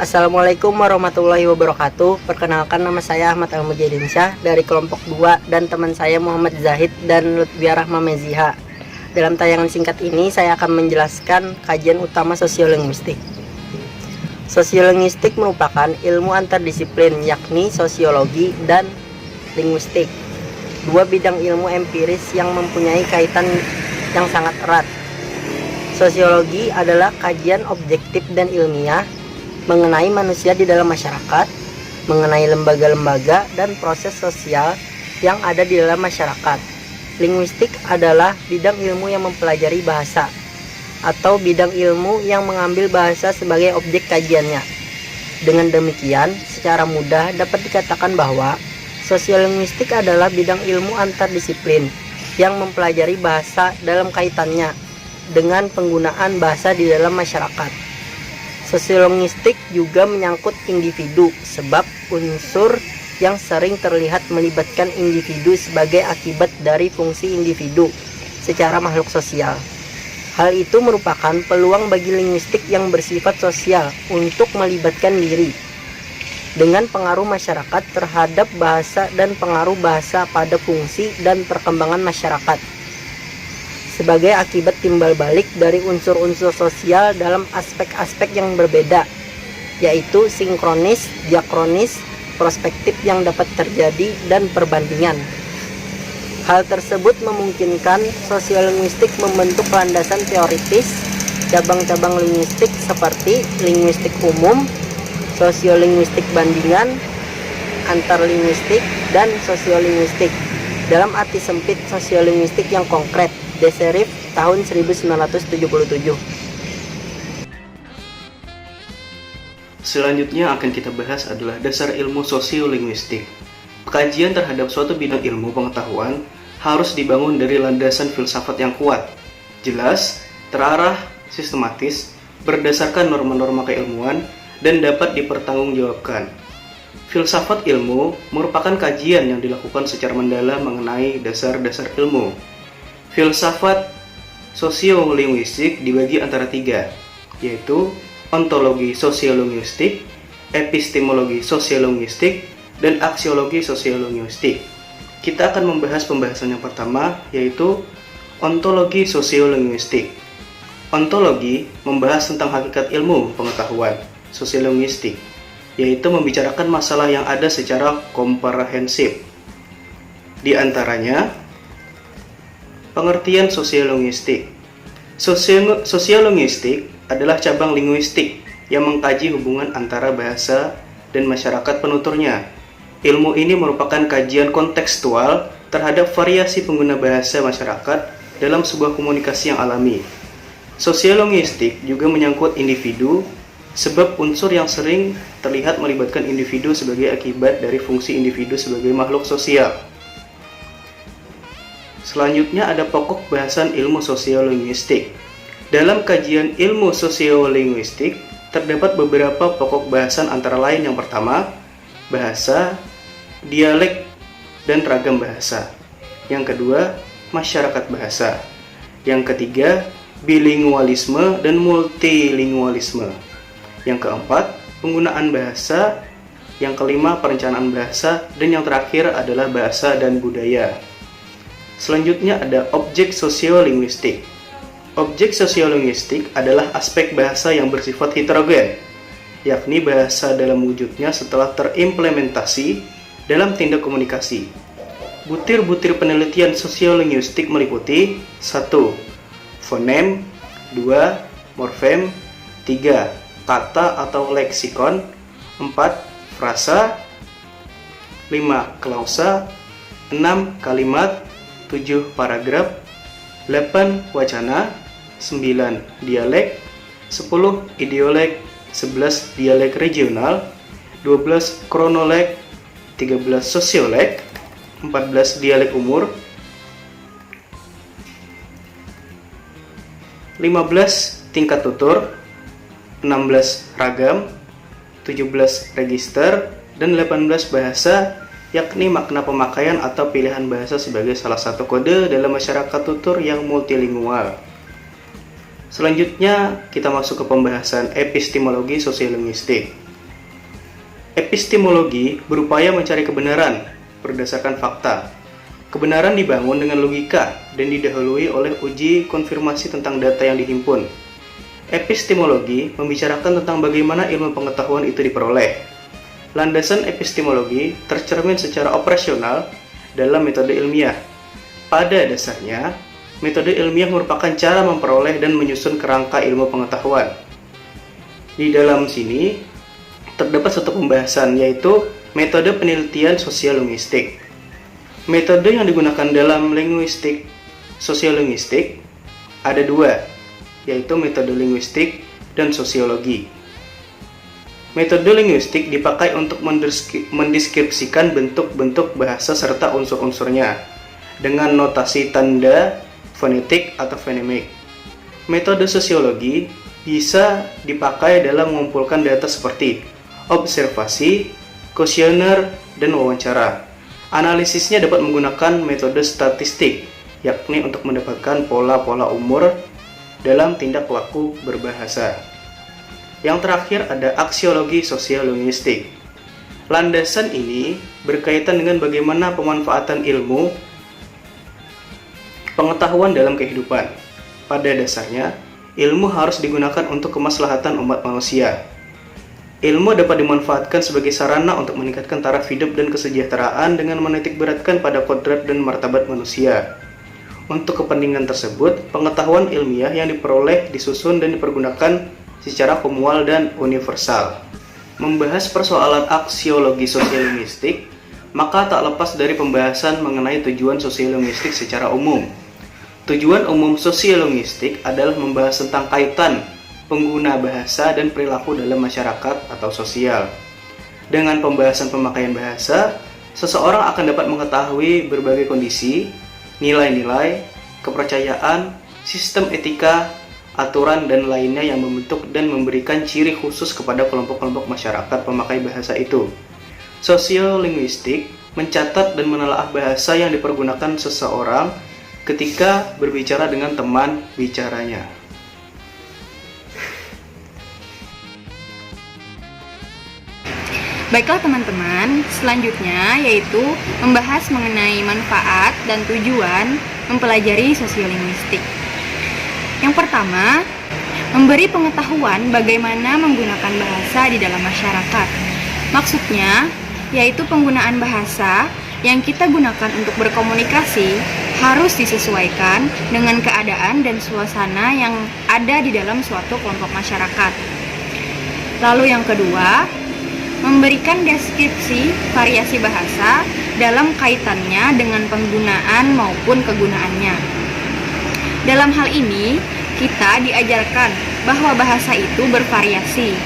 Assalamualaikum warahmatullahi wabarakatuh. Perkenalkan, nama saya Ahmad Al-Mujahidinsyah dari kelompok 2 dan teman saya Muhammad Zahid dan Lutfiah Rahma Meziha. Dalam tayangan singkat ini saya akan menjelaskan kajian utama sosiolinguistik. Sosiolinguistik merupakan ilmu antardisiplin, yakni sosiologi dan linguistik, dua bidang ilmu empiris yang mempunyai kaitan yang sangat erat. Sosiologi adalah kajian objektif dan ilmiah mengenai manusia di dalam masyarakat, mengenai lembaga-lembaga dan proses sosial yang ada di dalam masyarakat. Linguistik adalah bidang ilmu yang mempelajari bahasa, atau bidang ilmu yang mengambil bahasa sebagai objek kajiannya. Dengan demikian, secara mudah dapat dikatakan bahwa sosiolinguistik adalah bidang ilmu antardisiplin yang mempelajari bahasa dalam kaitannya dengan penggunaan bahasa di dalam masyarakat. Sosiolinguistik juga menyangkut individu, sebab unsur yang sering terlihat melibatkan individu sebagai akibat dari fungsi individu secara makhluk sosial. Hal itu merupakan peluang bagi linguistik yang bersifat sosial untuk melibatkan diri dengan pengaruh masyarakat terhadap bahasa dan pengaruh bahasa pada fungsi dan perkembangan masyarakat sebagai akibat timbal balik dari unsur-unsur sosial dalam aspek-aspek yang berbeda, yaitu sinkronis, diakronis, prospektif yang dapat terjadi, dan perbandingan. Hal tersebut memungkinkan sosiolinguistik membentuk landasan teoritis cabang-cabang linguistik seperti linguistik umum, sosiolinguistik bandingan, antarlinguistik, dan sosiolinguistik. Dalam arti sempit, sosiolinguistik yang konkret. De Serif tahun 1977. Selanjutnya akan kita bahas adalah dasar ilmu sosiolinguistik. Kajian terhadap suatu bidang ilmu pengetahuan harus dibangun dari landasan filsafat yang kuat, jelas, terarah, sistematis, berdasarkan norma-norma keilmuan, dan dapat dipertanggungjawabkan. Filsafat ilmu merupakan kajian yang dilakukan secara mendalam mengenai dasar-dasar ilmu. Filsafat sosiolinguistik dibagi antara 3, yaitu ontologi sosiolinguistik, epistemologi sosiolinguistik, dan aksiologi sosiolinguistik. Kita akan membahas pembahasan yang pertama, yaitu ontologi sosiolinguistik. Ontologi membahas tentang hakikat ilmu pengetahuan sosiolinguistik, yaitu membicarakan masalah yang ada secara komprehensif. Di antaranya, pengertian sosiolinguistik. Sosiolinguistik adalah cabang linguistik yang mengkaji hubungan antara bahasa dan masyarakat penuturnya. Ilmu ini merupakan kajian kontekstual terhadap variasi pengguna bahasa masyarakat dalam sebuah komunikasi yang alami. Sosiolinguistik juga menyangkut individu, sebab unsur yang sering terlihat melibatkan individu sebagai akibat dari fungsi individu sebagai makhluk sosial. Selanjutnya ada pokok bahasan ilmu sosiolinguistik. Dalam kajian ilmu sosiolinguistik terdapat beberapa pokok bahasan, antara lain yang pertama, bahasa, dialek, dan ragam bahasa. Yang kedua, masyarakat bahasa. Yang ketiga, bilingualisme dan multilingualisme. Yang keempat, penggunaan bahasa. Yang kelima, perencanaan bahasa. Dan yang terakhir adalah bahasa dan budaya. Selanjutnya ada objek sosiolinguistik. Objek sosiolinguistik adalah aspek bahasa yang bersifat heterogen, yakni bahasa dalam wujudnya setelah terimplementasi dalam tindak komunikasi. Butir-butir penelitian sosiolinguistik meliputi 1. Fonem, 2. Morfem, 3. Kata atau leksikon, 4. Frasa, 5. Klausa, 6. Kalimat, 7. Paragraf, 8. Wacana, 9. Dialek, 10. Ideolek, 11. Dialek regional, 12. Kronolog, 13. Sosiolek, 14. Dialek umur, 15. Tingkat tutur, 16. Ragam, 17. Register, dan 18. Bahasa, yakni makna pemakaian atau pilihan bahasa sebagai salah satu kode dalam masyarakat tutur yang multilingual. Selanjutnya, kita masuk ke pembahasan epistemologi sosiolinguistik. Epistemologi berupaya mencari kebenaran berdasarkan fakta. Kebenaran dibangun dengan logika dan didahului oleh uji konfirmasi tentang data yang dihimpun. Epistemologi membicarakan tentang bagaimana ilmu pengetahuan itu diperoleh. Landasan epistemologi tercermin secara operasional dalam metode ilmiah. Pada dasarnya, metode ilmiah merupakan cara memperoleh dan menyusun kerangka ilmu pengetahuan. Di dalam sini, terdapat satu pembahasan, yaitu metode penelitian sosial-linguistik. Metode yang digunakan dalam linguistik sosial-linguistik ada dua, yaitu metode linguistik dan sosiologi. Metode linguistik dipakai untuk mendeskripsikan bentuk-bentuk bahasa serta unsur-unsurnya dengan notasi tanda fonetik atau fonemik. Metode sosiologi bisa dipakai dalam mengumpulkan data seperti observasi, kuesioner, dan wawancara. Analisisnya dapat menggunakan metode statistik, yakni untuk mendapatkan pola-pola umur dalam tindak laku berbahasa. Yang terakhir ada aksiologi sosial-linguistik. Landasan ini berkaitan dengan bagaimana pemanfaatan ilmu pengetahuan dalam kehidupan. Pada dasarnya, ilmu harus digunakan untuk kemaslahatan umat manusia. Ilmu dapat dimanfaatkan sebagai sarana untuk meningkatkan taraf hidup dan kesejahteraan dengan menitikberatkan pada kodrat dan martabat manusia. Untuk kepentingan tersebut, pengetahuan ilmiah yang diperoleh disusun dan dipergunakan secara komunal dan universal. Membahas persoalan aksiologi sosial-linguistik, maka tak lepas dari pembahasan mengenai tujuan sosial-linguistik secara umum. Tujuan umum sosial-linguistik adalah membahas tentang kaitan pengguna bahasa dan perilaku dalam masyarakat atau sosial. Dengan pembahasan pemakaian bahasa, seseorang akan dapat mengetahui berbagai kondisi, nilai-nilai, kepercayaan, sistem etika, aturan, dan lainnya yang membentuk dan memberikan ciri khusus kepada kelompok-kelompok masyarakat pemakai bahasa itu. Sosiolinguistik mencatat dan menelaah bahasa yang dipergunakan seseorang ketika berbicara dengan teman bicaranya. Baiklah teman-teman, selanjutnya yaitu membahas mengenai manfaat dan tujuan mempelajari sosiolinguistik. Yang pertama, memberi pengetahuan bagaimana menggunakan bahasa di dalam masyarakat. Maksudnya, yaitu penggunaan bahasa yang kita gunakan untuk berkomunikasi harus disesuaikan dengan keadaan dan suasana yang ada di dalam suatu kelompok masyarakat. Lalu yang kedua, memberikan deskripsi variasi bahasa dalam kaitannya dengan penggunaan maupun kegunaannya. Dalam hal ini, kita diajarkan bahwa bahasa itu bervariasi.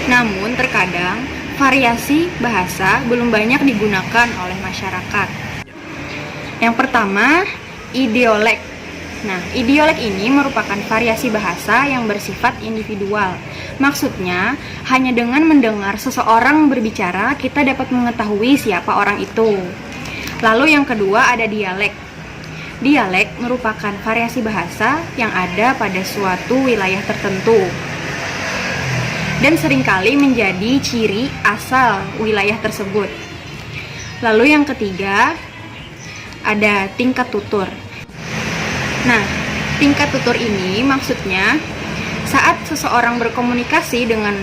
Namun terkadang, variasi bahasa belum banyak digunakan oleh masyarakat. Yang pertama, idiolek. Nah, idiolek ini merupakan variasi bahasa yang bersifat individual. Maksudnya, hanya dengan mendengar seseorang berbicara, kita dapat mengetahui siapa orang itu. Lalu yang kedua ada dialek. Dialek merupakan variasi bahasa yang ada pada suatu wilayah tertentu dan seringkali menjadi ciri asal wilayah tersebut. Lalu yang ketiga ada tingkat tutur. Nah, tingkat tutur ini maksudnya saat seseorang berkomunikasi dengan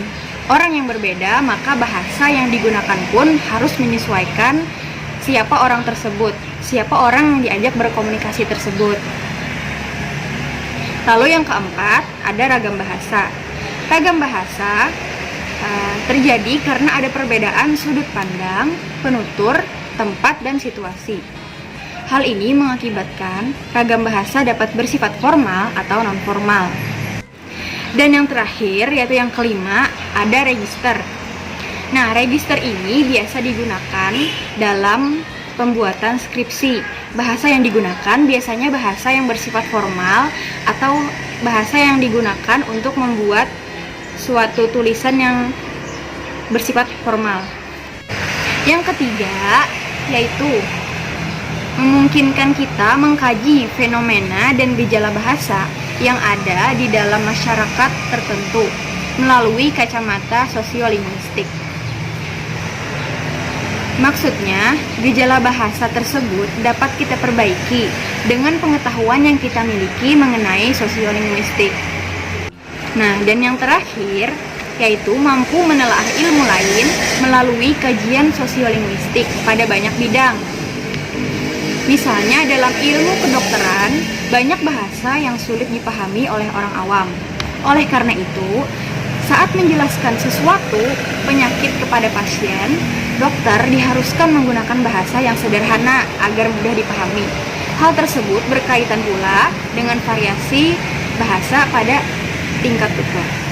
orang yang berbeda, maka bahasa yang digunakan pun harus menyesuaikan siapa orang tersebut, siapa orang yang diajak berkomunikasi tersebut. Lalu yang keempat, ada ragam bahasa. Ragam bahasa terjadi karena ada perbedaan sudut pandang, penutur, tempat, dan situasi. Hal ini mengakibatkan ragam bahasa dapat bersifat formal atau non-formal. Dan yang terakhir, yaitu yang kelima, ada register. Nah, register ini biasa digunakan dalam pembuatan skripsi. Bahasa yang digunakan biasanya bahasa yang bersifat formal atau bahasa yang digunakan untuk membuat suatu tulisan yang bersifat formal. Yang ketiga, yaitu memungkinkan kita mengkaji fenomena dan gejala bahasa yang ada di dalam masyarakat tertentu melalui kacamata sosiolinguistik. Maksudnya, gejala bahasa tersebut dapat kita perbaiki dengan pengetahuan yang kita miliki mengenai sosiolinguistik. Nah, dan yang terakhir, yaitu mampu menelaah ilmu lain melalui kajian sosiolinguistik pada banyak bidang. Misalnya dalam ilmu kedokteran, banyak bahasa yang sulit dipahami oleh orang awam. Oleh karena itu, saat menjelaskan sesuatu penyakit kepada pasien, dokter diharuskan menggunakan bahasa yang sederhana agar mudah dipahami. Hal tersebut berkaitan pula dengan variasi bahasa pada tingkat tutur.